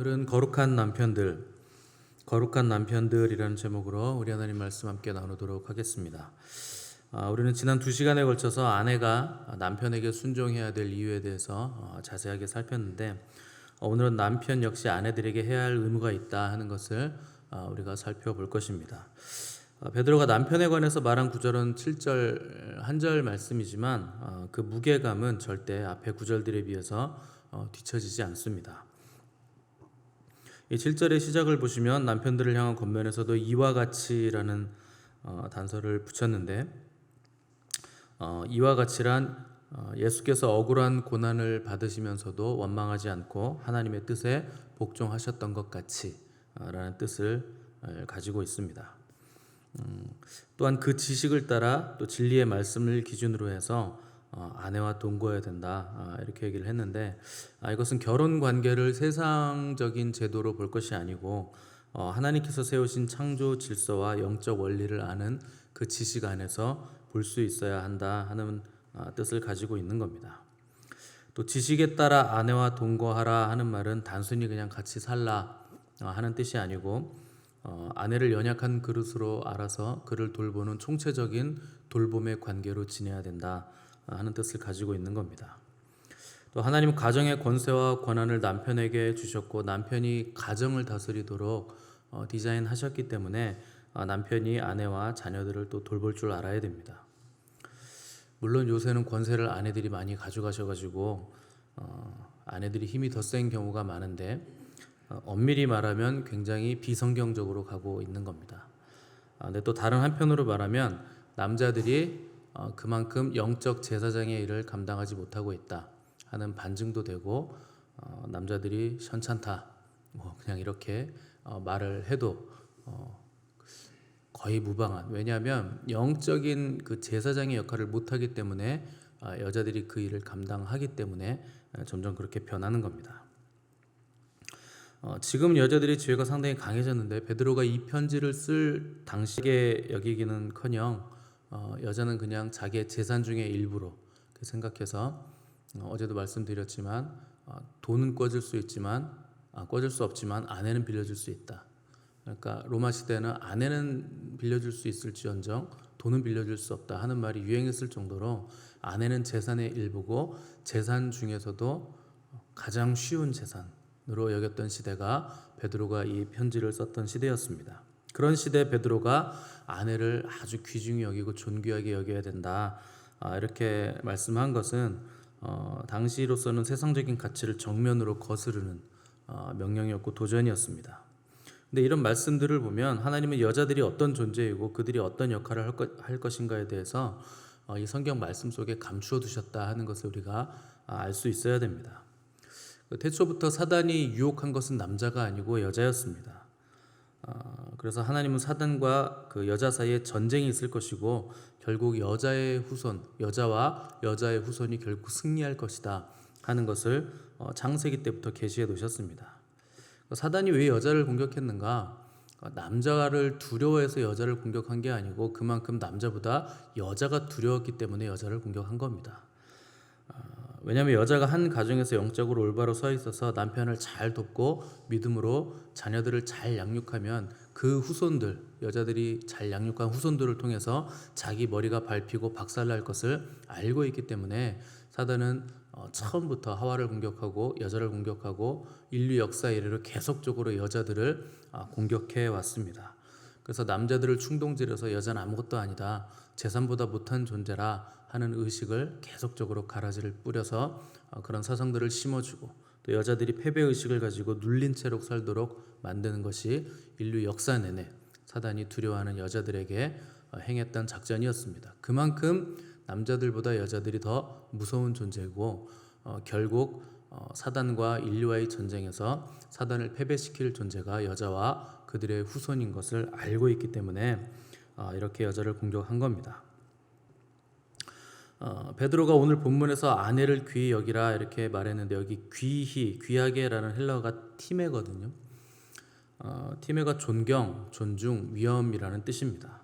오늘은 거룩한 남편들이라는 제목으로 우리 하나님 말씀 함께 나누도록 하겠습니다. 우리는 지난 2시간에 걸쳐서 아내가 남편에게 순종해야 될 이유에 대해서 자세하게 살폈는데, 오늘은 남편 역시 아내들에게 해야 할 의무가 있다 하는 것을 우리가 살펴볼 것입니다. 베드로가 남편에 관해서 말한 구절은 7절 한 절 말씀이지만 그 무게감은 절대 앞의 구절들에 비해서 뒤처지지 않습니다. 이 7절의 시작을 보시면 남편들을 향한 권면에서도 이와 같이라는 단서를 붙였는데, 이와 같이란 예수께서 억울한 고난을 받으시면서도 원망하지 않고 하나님의 뜻에 복종하셨던 것 같이 라는 뜻을 가지고 있습니다. 또한 그 지식을 따라 또 진리의 말씀을 기준으로 해서 아내와 동거해야 된다 이렇게 얘기를 했는데, 이것은 결혼 관계를 세상적인 제도로 볼 것이 아니고 하나님께서 세우신 창조 질서와 영적 원리를 아는 그 지식 안에서 볼 수 있어야 한다 하는 뜻을 가지고 있는 겁니다. 또 지식에 따라 아내와 동거하라 하는 말은 단순히 그냥 같이 살라 하는 뜻이 아니고, 아내를 연약한 그릇으로 알아서 그를 돌보는 총체적인 돌봄의 관계로 지내야 된다 하는 뜻을 가지고 있는 겁니다. 또 하나님은 가정의 권세와 권한을 남편에게 주셨고, 남편이 가정을 다스리도록 디자인하셨기 때문에 남편이 아내와 자녀들을 또 돌볼 줄 알아야 됩니다. 물론 요새는 권세를 아내들이 많이 가져가셔가지고 아내들이 힘이 더 센 경우가 많은데, 엄밀히 말하면 굉장히 비성경적으로 가고 있는 겁니다. 근데 또 다른 한편으로 말하면 남자들이 그만큼 영적 제사장의 일을 감당하지 못하고 있다 하는 반증도 되고, 남자들이 현찮다 그냥 이렇게 말을 해도 거의 무방한, 왜냐하면 영적인 그 제사장의 역할을 못하기 때문에 여자들이 그 일을 감당하기 때문에 점점 그렇게 변하는 겁니다. 지금 여자들이 지혜가 상당히 강해졌는데, 베드로가 이 편지를 쓸 당시에 여기기는커녕 여자는 그냥 자기의 재산 중의 일부로 생각해서, 어제도 말씀드렸지만 돈은 꿔줄 수 없지만 아내는 빌려줄 수 있다. 그러니까 로마 시대는 아내는 빌려줄 수 있을지언정 돈은 빌려줄 수 없다 하는 말이 유행했을 정도로 아내는 재산의 일부고 재산 중에서도 가장 쉬운 재산으로 여겼던 시대가 베드로가 이 편지를 썼던 시대였습니다. 그런 시대 베드로가 아내를 아주 귀중히 여기고 존귀하게 여겨야 된다 이렇게 말씀한 것은 당시로서는 세상적인 가치를 정면으로 거스르는 명령이었고 도전이었습니다. 근데 이런 말씀들을 보면 하나님은 여자들이 어떤 존재이고 그들이 어떤 역할을 할 것인가에 대해서 이 성경 말씀 속에 감추어 두셨다 하는 것을 우리가 알 수 있어야 됩니다. 태초부터 사단이 유혹한 것은 남자가 아니고 여자였습니다. 그래서 하나님은 사단과 그 여자 사이에 전쟁이 있을 것이고, 결국 여자와 여자의 후손이 결국 승리할 것이다 하는 것을 창세기 때부터 계시해 놓으셨습니다. 사단이 왜 여자를 공격했는가? 남자를 두려워해서 여자를 공격한 게 아니고 그만큼 남자보다 여자가 두려웠기 때문에 여자를 공격한 겁니다. 왜냐하면 여자가 한 가정에서 영적으로 올바로 서 있어서 남편을 잘 돕고 믿음으로 자녀들을 잘 양육하면 그 후손들, 여자들이 잘 양육한 후손들을 통해서 자기 머리가 밟히고 박살날 것을 알고 있기 때문에 사단은 처음부터 하와를 공격하고 여자를 공격하고 인류 역사 이래로 계속적으로 여자들을 공격해 왔습니다. 그래서 남자들을 충동질해서 여자는 아무것도 아니다, 재산보다 못한 존재라 하는 의식을 계속적으로 가라지를 뿌려서 그런 사상들을 심어주고, 또 여자들이 패배의식을 가지고 눌린 채로 살도록 만드는 것이 인류 역사 내내 사단이 두려워하는 여자들에게 행했던 작전이었습니다. 그만큼 남자들보다 여자들이 더 무서운 존재고, 결국 사단과 인류와의 전쟁에서 사단을 패배시킬 존재가 여자와 그들의 후손인 것을 알고 있기 때문에 이렇게 여자를 공격한 겁니다. 베드로가 오늘 본문에서 아내를 귀히 여기라 이렇게 말했는데, 여기 귀하게라는 헬라어가 티메거든요. 티메가 존경, 존중, 위엄이라는 뜻입니다.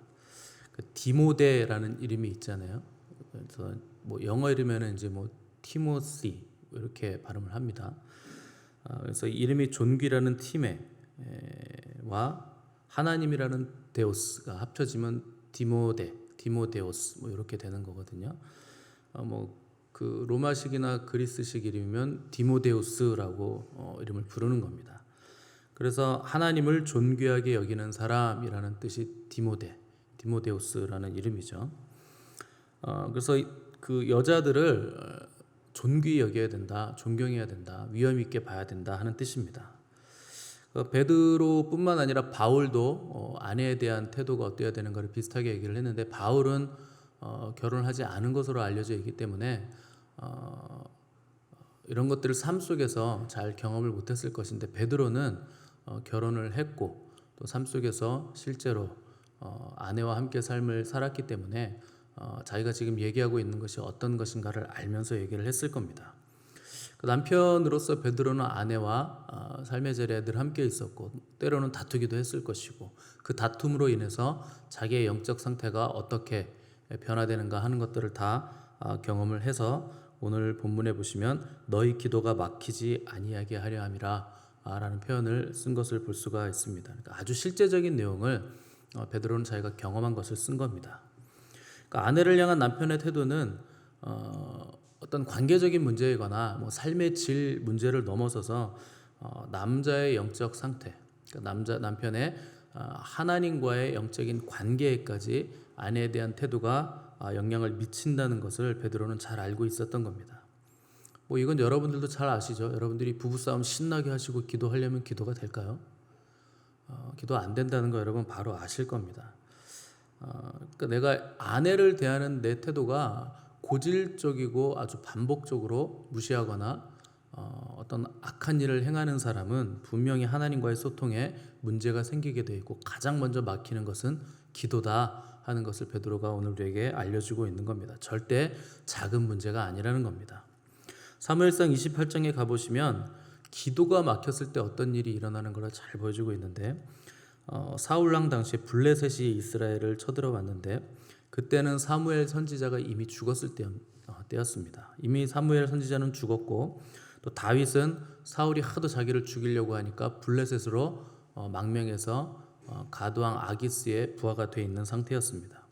디모데라는 이름이 있잖아요. 그래서 영어 이름에는 이제 티모시 이렇게 발음을 합니다. 그래서 이름이 존귀라는 팀에 와 하나님이라는 데오스가 합쳐지면 디모데오스 뭐 이렇게 되는 거거든요. 그 로마식이나 그리스식 이름이면 디모데우스라고 이름을 부르는 겁니다. 그래서 하나님을 존귀하게 여기는 사람이라는 뜻이 디모데우스라는 이름이죠. 그래서 그 여자들을 존귀히 여겨야 된다, 존경해야 된다, 위험 있게 봐야 된다 하는 뜻입니다. 베드로뿐만 아니라 바울도 아내에 대한 태도가 어때야 되는 것을 비슷하게 얘기를 했는데, 바울은 결혼하지 않은 것으로 알려져 있기 때문에 이런 것들을 삶 속에서 잘 경험을 못했을 것인데, 베드로는 결혼을 했고 또 삶 속에서 실제로 아내와 함께 삶을 살았기 때문에 자기가 지금 얘기하고 있는 것이 어떤 것인가를 알면서 얘기를 했을 겁니다. 그 남편으로서 베드로는 아내와 삶의 자리에 늘 함께 있었고 때로는 다투기도 했을 것이고, 그 다툼으로 인해서 자기의 영적 상태가 어떻게 변화되는가 하는 것들을 다 경험을 해서 오늘 본문에 보시면 너희 기도가 막히지 아니하게 하려 함이라 라는 표현을 쓴 것을 볼 수가 있습니다. 그러니까 아주 실제적인 내용을 베드로는 자기가 경험한 것을 쓴 겁니다. 그러니까 아내를 향한 남편의 태도는 어떤 관계적인 문제이거나 삶의 질 문제를 넘어서서 남자의 영적 상태, 그러니까 남편의 하나님과의 영적인 관계에까지 아내에 대한 태도가 영향을 미친다는 것을 베드로는 잘 알고 있었던 겁니다. 이건 여러분들도 잘 아시죠? 여러분들이 부부싸움 신나게 하시고 기도하려면 기도가 될까요? 기도 안 된다는 거 여러분 바로 아실 겁니다. 그러니까 내가 아내를 대하는 내 태도가 고질적이고 아주 반복적으로 무시하거나 어떤 악한 일을 행하는 사람은 분명히 하나님과의 소통에 문제가 생기게 돼 있고, 가장 먼저 막히는 것은 기도다 하는 것을 베드로가 오늘 우리에게 알려주고 있는 겁니다. 절대 작은 문제가 아니라는 겁니다. 사무엘상 28장에 가보시면 기도가 막혔을 때 어떤 일이 일어나는 걸 잘 보여주고 있는데, 사울왕 당시에 블레셋이 이스라엘을 쳐들어왔는데 그때는 사무엘 선지자가 이미 죽었을 때였습니다. 이미 사무엘 선지자는 죽었고 또 다윗은 사울이 하도 자기를 죽이려고 하니까 블레셋으로 망명해서 가드왕 아기스의 부하가 돼 있는 상태였습니다.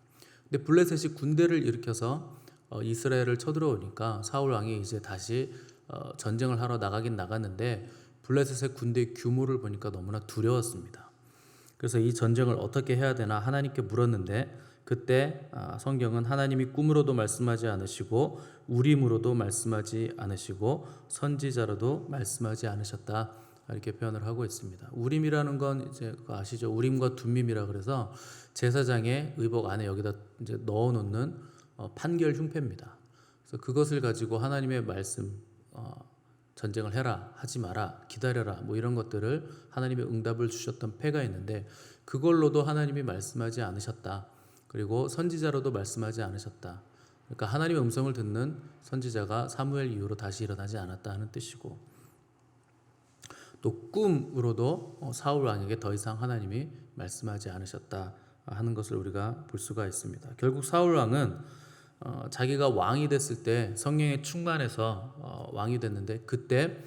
근데 블레셋이 군대를 일으켜서 이스라엘을 쳐들어오니까 사울 왕이 이제 다시 전쟁을 하러 나가긴 나갔는데 블레셋의 군대의 규모를 보니까 너무나 두려웠습니다. 그래서 이 전쟁을 어떻게 해야 되나 하나님께 물었는데, 그때 성경은 하나님이 꿈으로도 말씀하지 않으시고 우림으로도 말씀하지 않으시고 선지자로도 말씀하지 않으셨다, 이렇게 표현을 하고 있습니다. 우림이라는 건 이제 아시죠? 우림과 둠밈이라 그래서 제사장의 의복 안에 여기다 이제 넣어놓는 판결 흉패입니다. 그래서 그것을 가지고 하나님의 말씀, 전쟁을 해라, 하지 마라, 기다려라, 이런 것들을 하나님의 응답을 주셨던 패가 있는데, 그걸로도 하나님이 말씀하지 않으셨다. 그리고 선지자로도 말씀하지 않으셨다. 그러니까 하나님의 음성을 듣는 선지자가 사무엘 이후로 다시 일어나지 않았다 하는 뜻이고, 또 꿈으로도 사울 왕에게 더 이상 하나님이 말씀하지 않으셨다 하는 것을 우리가 볼 수가 있습니다. 결국 사울 왕은 자기가 왕이 됐을 때 성령에 충만해서 왕이 됐는데, 그때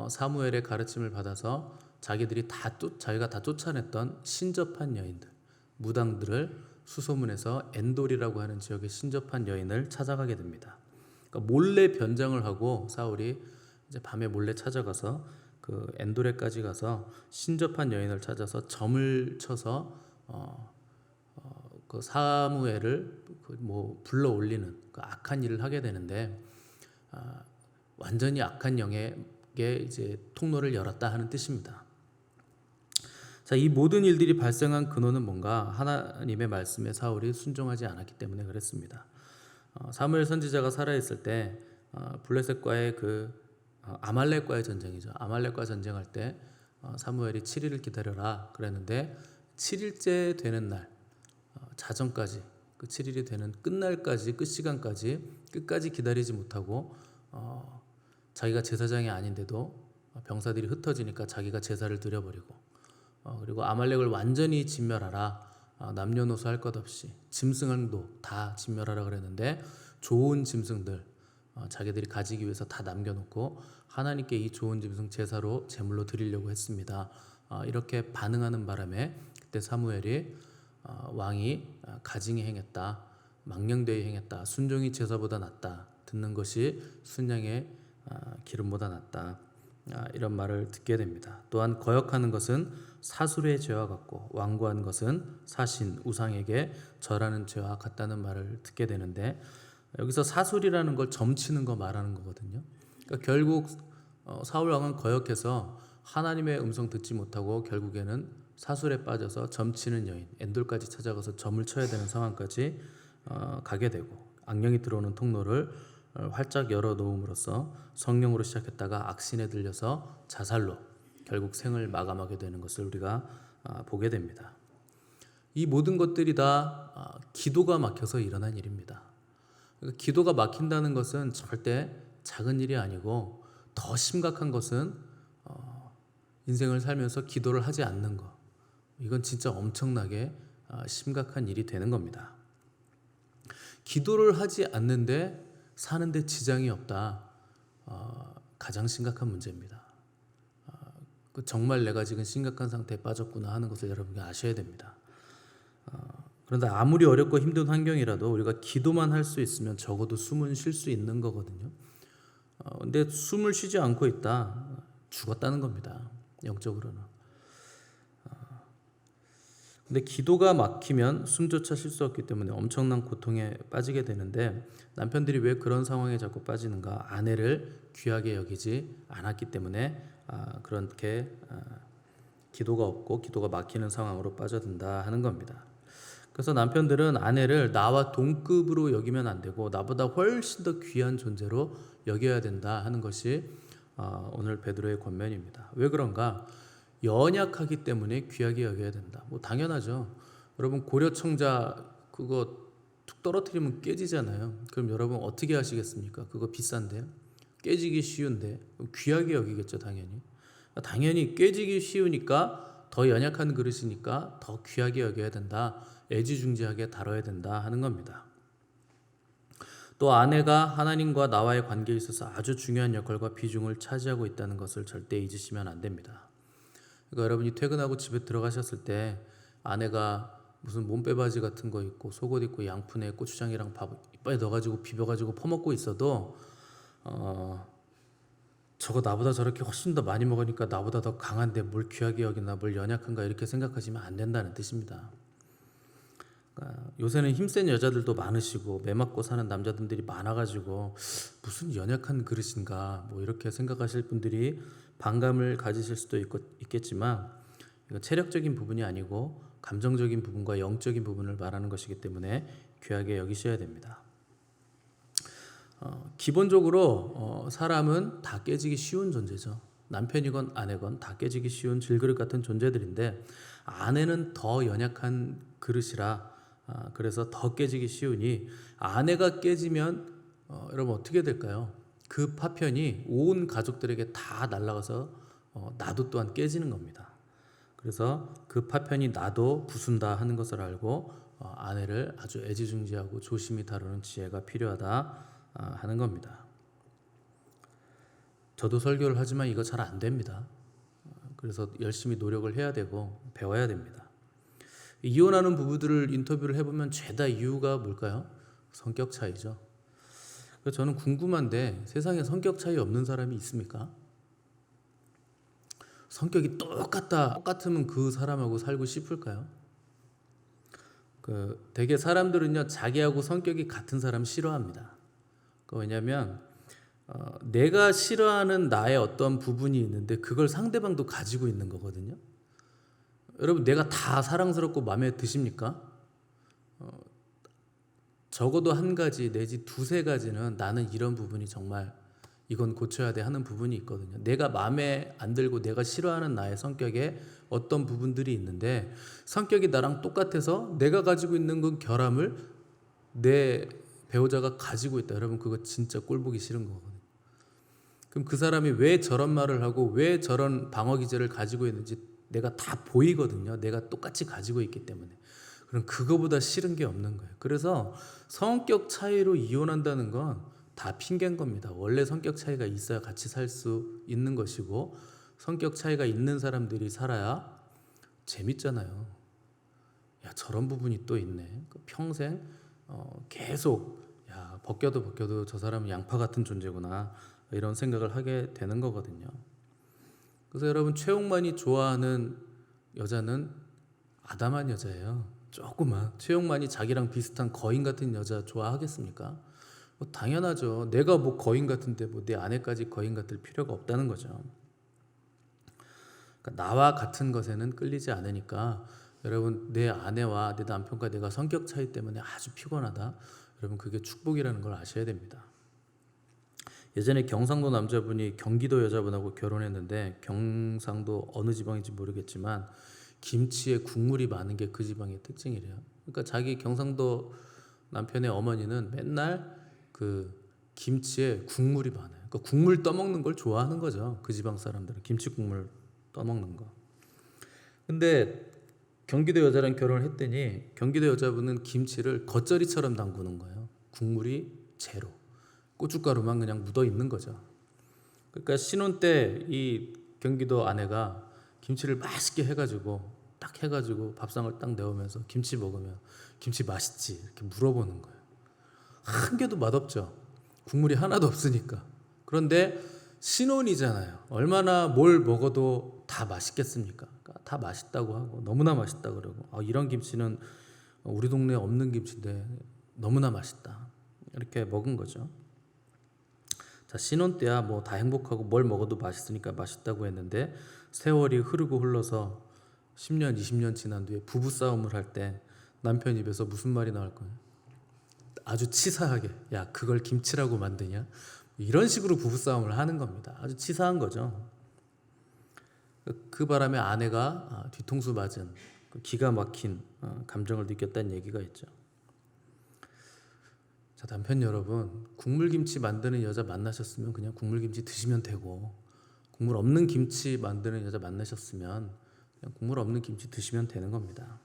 사무엘의 가르침을 받아서 자기가 다 쫓아냈던 신접한 여인들, 무당들을 수소문해서 엔돌이라고 하는 지역의 신접한 여인을 찾아가게 됩니다. 그러니까 몰래 변장을 하고 사울이 이제 밤에 몰래 찾아가서 그 엔돌에까지 가서 신접한 여인을 찾아서 점을 쳐서 그 사무엘을 불러 올리는 그 악한 일을 하게 되는데, 완전히 악한 영에게 이제 통로를 열었다 하는 뜻입니다. 자, 이 모든 일들이 발생한 근원은 뭔가? 하나님의 말씀에 사울이 순종하지 않았기 때문에 그랬습니다. 사무엘 선지자가 살아있을 때 블레셋과의 아말렉과의 전쟁이죠. 아말렉과 전쟁할 때 사무엘이 7일을 기다려라 그랬는데 7일째 되는 날 자정까지, 그 7일이 되는 끝날까지, 끝시간까지 끝까지 기다리지 못하고 자기가 제사장이 아닌데도 병사들이 흩어지니까 자기가 제사를 드려버리고, 그리고 아말렉을 완전히 진멸하라, 남녀노소 할 것 없이 짐승도 다 진멸하라 그랬는데 좋은 짐승들, 자기들이 가지기 위해서 다 남겨놓고 하나님께 이 좋은 짐승 제사로 제물로 드리려고 했습니다. 이렇게 반응하는 바람에 그때 사무엘이 왕이 가증히 행했다, 망령되이 행했다, 순종이 제사보다 낫다, 듣는 것이 순양의 기름보다 낫다, 이런 말을 듣게 됩니다. 또한 거역하는 것은 사술의 죄와 같고 완고한 것은 사신 우상에게 절하는 죄와 같다는 말을 듣게 되는데, 여기서 사술이라는 걸 점치는 거 말하는 거거든요. 그러니까 결국 사울 왕은 거역해서 하나님의 음성 듣지 못하고 결국에는 사술에 빠져서 점치는 여인 엔돌까지 찾아가서 점을 쳐야 되는 상황까지 가게 되고, 악령이 들어오는 통로를 활짝 열어 놓음으로써 성령으로 시작했다가 악신에 들려서 자살로 결국 생을 마감하게 되는 것을 우리가 보게 됩니다. 이 모든 것들이 다 기도가 막혀서 일어난 일입니다. 기도가 막힌다는 것은 절대 작은 일이 아니고, 더 심각한 것은 인생을 살면서 기도를 하지 않는 것, 이건 진짜 엄청나게 심각한 일이 되는 겁니다. 기도를 하지 않는데 사는데 지장이 없다, 가장 심각한 문제입니다. 정말 내가 지금 심각한 상태에 빠졌구나 하는 것을 여러분이 아셔야 됩니다. 그런데 아무리 어렵고 힘든 환경이라도 우리가 기도만 할 수 있으면 적어도 숨은 쉴 수 있는 거거든요. 근데 숨을 쉬지 않고 있다, 죽었다는 겁니다, 영적으로는. 근데 기도가 막히면 숨조차 쉴 수 없기 때문에 엄청난 고통에 빠지게 되는데, 남편들이 왜 그런 상황에 자꾸 빠지는가? 아내를 귀하게 여기지 않았기 때문에 그렇게 기도가 없고 기도가 막히는 상황으로 빠져든다 하는 겁니다. 그래서 남편들은 아내를 나와 동급으로 여기면 안 되고 나보다 훨씬 더 귀한 존재로 여겨야 된다 하는 것이 오늘 베드로의 권면입니다. 왜 그런가? 연약하기 때문에 귀하게 여겨야 된다. 뭐 당연하죠. 여러분 고려청자 그거 툭 떨어뜨리면 깨지잖아요. 그럼 여러분 어떻게 하시겠습니까? 그거 비싼데요. 깨지기 쉬운데 귀하게 여기겠죠, 당연히. 당연히 깨지기 쉬우니까, 더 연약한 그릇이니까 더 귀하게 여겨야 된다, 애지중지하게 다뤄야 된다 하는 겁니다. 또 아내가 하나님과 나와의 관계에 있어서 아주 중요한 역할과 비중을 차지하고 있다는 것을 절대 잊으시면 안 됩니다. 그러니까 여러분이 퇴근하고 집에 들어가셨을 때 아내가 무슨 몸빼바지 같은 거 입고 속옷 입고 양푼에 고추장이랑 밥 이빨에 넣어가지고 비벼가지고 퍼먹고 있어도 저거 나보다 저렇게 훨씬 더 많이 먹으니까 나보다 더 강한데 뭘 귀하게 여기나, 뭘 연약한가, 이렇게 생각하시면 안 된다는 뜻입니다. 그러니까 요새는 힘센 여자들도 많으시고 매 맞고 사는 남자들이 많아가지고 무슨 연약한 그릇인가 뭐 이렇게 생각하실 분들이 반감을 가지실 수도 있겠지만, 이건 체력적인 부분이 아니고 감정적인 부분과 영적인 부분을 말하는 것이기 때문에 귀하게 여기셔야 됩니다. 기본적으로 사람은 다 깨지기 쉬운 존재죠. 남편이건 아내건 다 깨지기 쉬운 질그릇 같은 존재들인데, 아내는 더 연약한 그릇이라 그래서 더 깨지기 쉬우니, 아내가 깨지면 여러분 어떻게 될까요? 그 파편이 온 가족들에게 다 날아가서 나도 또한 깨지는 겁니다. 그래서 그 파편이 나도 부순다 하는 것을 알고 아내를 아주 애지중지하고 조심히 다루는 지혜가 필요하다 하는 겁니다. 저도 설교를 하지만 이거 잘 안 됩니다. 그래서 열심히 노력을 해야 되고 배워야 됩니다. 이혼하는 부부들을 인터뷰를 해보면 죄다 이유가 뭘까요? 성격 차이죠. 그래서 저는 궁금한데, 세상에 성격 차이 없는 사람이 있습니까? 성격이 똑같으면 그 사람하고 살고 싶을까요? 되게 사람들은요, 자기하고 성격이 같은 사람 싫어합니다. 왜냐하면 내가 싫어하는 나의 어떤 부분이 있는데 그걸 상대방도 가지고 있는 거거든요. 여러분, 내가 다 사랑스럽고 마음에 드십니까? 적어도 한 가지 내지 두세 가지는 나는 이런 부분이 정말 이건 고쳐야 돼 하는 부분이 있거든요. 내가 마음에 안 들고 내가 싫어하는 나의 성격에 어떤 부분들이 있는데, 성격이 나랑 똑같아서 내가 가지고 있는 그 결함을 내 배우자가 가지고 있다. 여러분, 그거 진짜 꼴보기 싫은 거거든요. 그럼 그 사람이 왜 저런 말을 하고 왜 저런 방어 기제를 가지고 있는지 내가 다 보이거든요. 내가 똑같이 가지고 있기 때문에. 그럼 그거보다 싫은 게 없는 거예요. 그래서 성격 차이로 이혼한다는 건 다 핑계인 겁니다. 원래 성격 차이가 있어야 같이 살 수 있는 것이고 성격 차이가 있는 사람들이 살아야 재밌잖아요. 야, 저런 부분이 또 있네. 평생 계속 야, 벗겨도 저 사람은 양파 같은 존재구나 이런 생각을 하게 되는 거거든요. 그래서 여러분 최홍만이 좋아하는 여자는 아담한 여자예요. 조그만 최홍만이 자기랑 비슷한 거인 같은 여자 좋아하겠습니까? 뭐 당연하죠. 내가 뭐 거인 같은데 뭐 내 아내까지 거인 같을 필요가 없다는 거죠. 그러니까 나와 같은 것에는 끌리지 않으니까 여러분 내 아내와 내 남편과 내가 성격 차이 때문에 아주 피곤하다. 여러분 그게 축복이라는 걸 아셔야 됩니다. 예전에 경상도 남자분이 경기도 여자분하고 결혼했는데 경상도 어느 지방인지 모르겠지만 김치에 국물이 많은 게 그 지방의 특징이래요. 그러니까 자기 경상도 남편의 어머니는 맨날 그 김치에 국물이 많아요. 그러니까 국물 떠먹는 걸 좋아하는 거죠. 그 지방 사람들은 김치 국물 떠먹는 거. 근데 경기도 여자랑 결혼을 했더니 경기도 여자분은 김치를 겉절이처럼 담그는 거예요. 국물이 제로. 고춧가루만 그냥 묻어 있는 거죠. 그러니까 신혼 때 이 경기도 아내가 김치를 맛있게 해가지고 딱 해가지고 밥상을 딱 내오면서 김치 먹으면 김치 맛있지 이렇게 물어보는 거예요. 한 개도 맛없죠. 국물이 하나도 없으니까. 그런데 신혼이잖아요. 얼마나 뭘 먹어도 다 맛있겠습니까? 그러니까 다 맛있다고 하고 너무나 맛있다 그러고 이런 김치는 우리 동네에 없는 김치인데 너무나 맛있다 이렇게 먹은 거죠. 자, 신혼 때야 뭐 다 행복하고 뭘 먹어도 맛있으니까 맛있다고 했는데 세월이 흐르고 흘러서 10년, 20년 지난 뒤에 부부싸움을 할 때 남편 입에서 무슨 말이 나올 거예요? 아주 치사하게 야 그걸 김치라고 만드냐? 이런 식으로 부부싸움을 하는 겁니다. 아주 치사한 거죠. 그 바람에 아내가 뒤통수 맞은 기가 막힌 감정을 느꼈다는 얘기가 있죠. 자, 남편 여러분, 국물김치 만드는 여자 만나셨으면 그냥 국물김치 드시면 되고 국물 없는 김치 만드는 여자 만나셨으면 그냥 국물 없는 김치 드시면 되는 겁니다.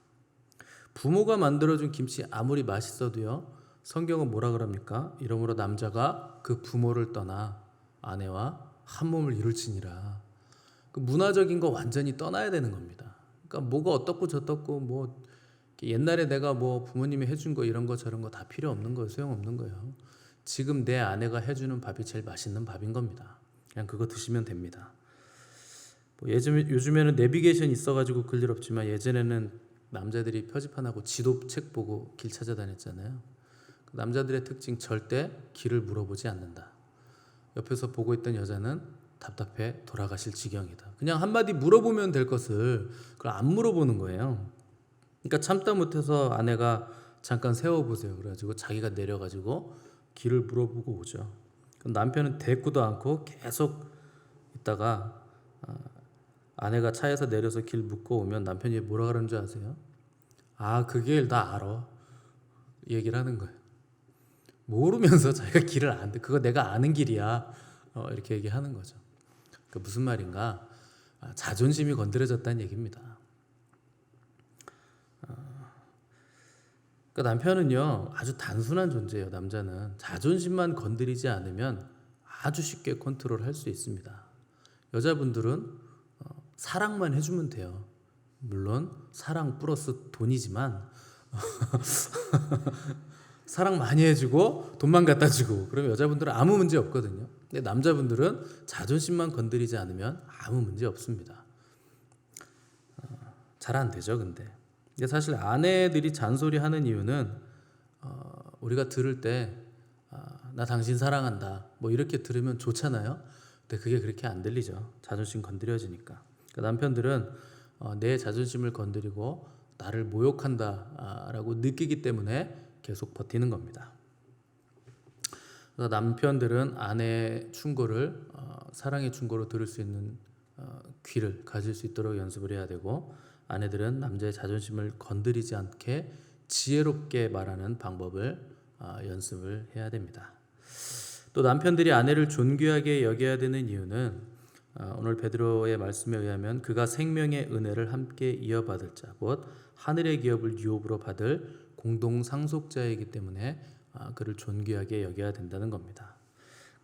부모가 만들어준 김치 아무리 맛있어도요, 성경은 뭐라 그럽니까? 이러므로 남자가 그 부모를 떠나 아내와 한 몸을 이룰지니라. 그 문화적인 거 완전히 떠나야 되는 겁니다. 그러니까 뭐가 어떻고 저떻고 뭐 옛날에 내가 뭐 부모님이 해준 거 이런 거 저런 거 다 필요 없는 거예요. 소용없는 거예요. 지금 내 아내가 해주는 밥이 제일 맛있는 밥인 겁니다. 그냥 그거 드시면 됩니다. 뭐 요즘에는 내비게이션 있어가지고 그럴 일 없지만 예전에는 남자들이 표지판하고 지도책 보고 길 찾아다녔잖아요. 그 남자들의 특징 절대 길을 물어보지 않는다. 옆에서 보고 있던 여자는 답답해 돌아가실 지경이다. 그냥 한마디 물어보면 될 것을 그걸 안 물어보는 거예요. 그러니까 참다 못해서 아내가 잠깐 세워보세요. 그래가지고 자기가 내려가지고 길을 물어보고 오죠. 그럼 남편은 대꾸도 않고 계속 있다가 아내가 차에서 내려서 길 묻고 오면 남편이 뭐라 그러는 줄 아세요? 그 길 나 알아. 얘기를 하는 거예요. 모르면서 자기가 길을 안 돼. 그거 내가 아는 길이야. 이렇게 얘기하는 거죠. 그 무슨 말인가? 자존심이 건드려졌다는 얘기입니다. 그러니까 남편은요 아주 단순한 존재예요. 남자는 자존심만 건드리지 않으면 아주 쉽게 컨트롤할 수 있습니다. 여자분들은 사랑만 해주면 돼요. 물론 사랑 플러스 돈이지만 사랑 많이 해주고 돈만 갖다 주고 그러면 여자분들은 아무 문제 없거든요. 근데 남자분들은 자존심만 건드리지 않으면 아무 문제 없습니다. 잘 안 되죠. 근데 사실 아내들이 잔소리하는 이유는 우리가 들을 때 나 당신 사랑한다 뭐 이렇게 들으면 좋잖아요. 근데 그게 그렇게 안 들리죠. 자존심 건드려지니까. 그러니까 남편들은 내 자존심을 건드리고 나를 모욕한다라고 느끼기 때문에 계속 버티는 겁니다. 그래서 남편들은 아내의 충고를 사랑의 충고로 들을 수 있는 귀를 가질 수 있도록 연습을 해야 되고 아내들은 남자의 자존심을 건드리지 않게 지혜롭게 말하는 방법을 연습을 해야 됩니다. 또 남편들이 아내를 존귀하게 여겨야 되는 이유는 오늘 베드로의 말씀에 의하면 그가 생명의 은혜를 함께 이어받을 자, 곧 하늘의 기업을 유업으로 받을 공동 상속자이기 때문에 그를 존귀하게 여겨야 된다는 겁니다.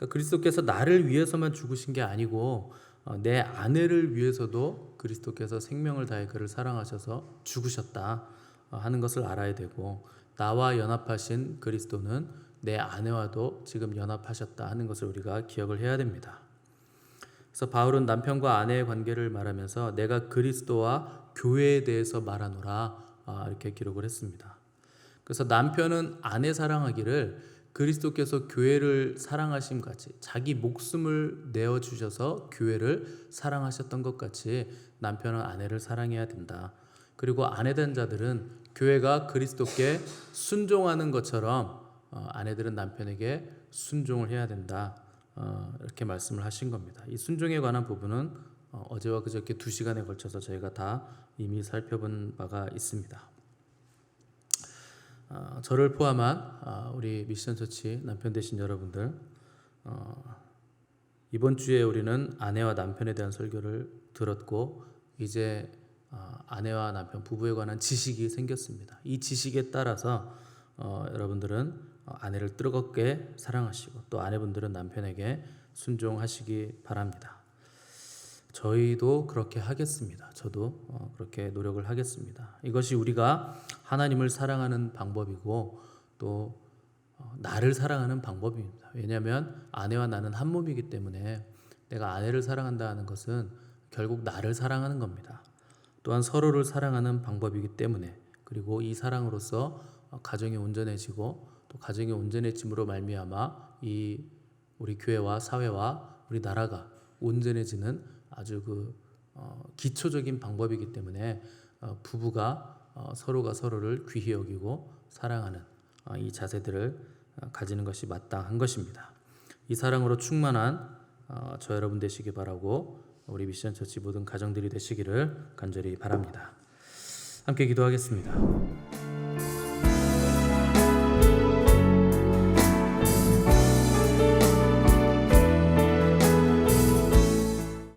그러니까 그리스도께서 나를 위해서만 죽으신 게 아니고 내 아내를 위해서도 그리스도께서 생명을 다해 그를 사랑하셔서 죽으셨다 하는 것을 알아야 되고, 나와 연합하신 그리스도는 내 아내와도 지금 연합하셨다 하는 것을 우리가 기억을 해야 됩니다. 그래서 바울은 남편과 아내의 관계를 말하면서 내가 그리스도와 교회에 대해서 말하노라 이렇게 기록을 했습니다. 그래서 남편은 아내 사랑하기를 그리스도께서 교회를 사랑하심 같이, 자기 목숨을 내어주셔서 교회를 사랑하셨던 것 같이 남편은 아내를 사랑해야 된다. 그리고 아내된 자들은 교회가 그리스도께 순종하는 것처럼 아내들은 남편에게 순종을 해야 된다. 이렇게 말씀을 하신 겁니다. 이 순종에 관한 부분은 어제와 그저께 2시간에 걸쳐서 저희가 다 이미 살펴본 바가 있습니다. 저를 포함한 우리 미션처치 남편 되신 여러분들, 이번 주에 우리는 아내와 남편에 대한 설교를 들었고, 이제 아내와 남편 부부에 관한 지식이 생겼습니다. 이 지식에 따라서 여러분들은 아내를 뜨겁게 사랑하시고 또 아내분들은 남편에게 순종하시기 바랍니다. 저희도 그렇게 하겠습니다. 저도 그렇게 노력을 하겠습니다. 이것이 우리가 하나님을 사랑하는 방법이고 또 나를 사랑하는 방법입니다. 왜냐하면 아내와 나는 한 몸이기 때문에 내가 아내를 사랑한다는 것은 결국 나를 사랑하는 겁니다. 또한 서로를 사랑하는 방법이기 때문에, 그리고 이 사랑으로서 가정이 온전해지고 또 가정이 온전해짐으로 말미암아 이 우리 교회와 사회와 우리 나라가 온전해지는 아주 기초적인 방법이기 때문에 부부가 서로가 서로를 귀히 여기고 사랑하는 이 자세들을 가지는 것이 마땅한 것입니다. 이 사랑으로 충만한 저 여러분 되시기 바라고 우리 미션처치 모든 가정들이 되시기를 간절히 바랍니다. 함께 기도하겠습니다.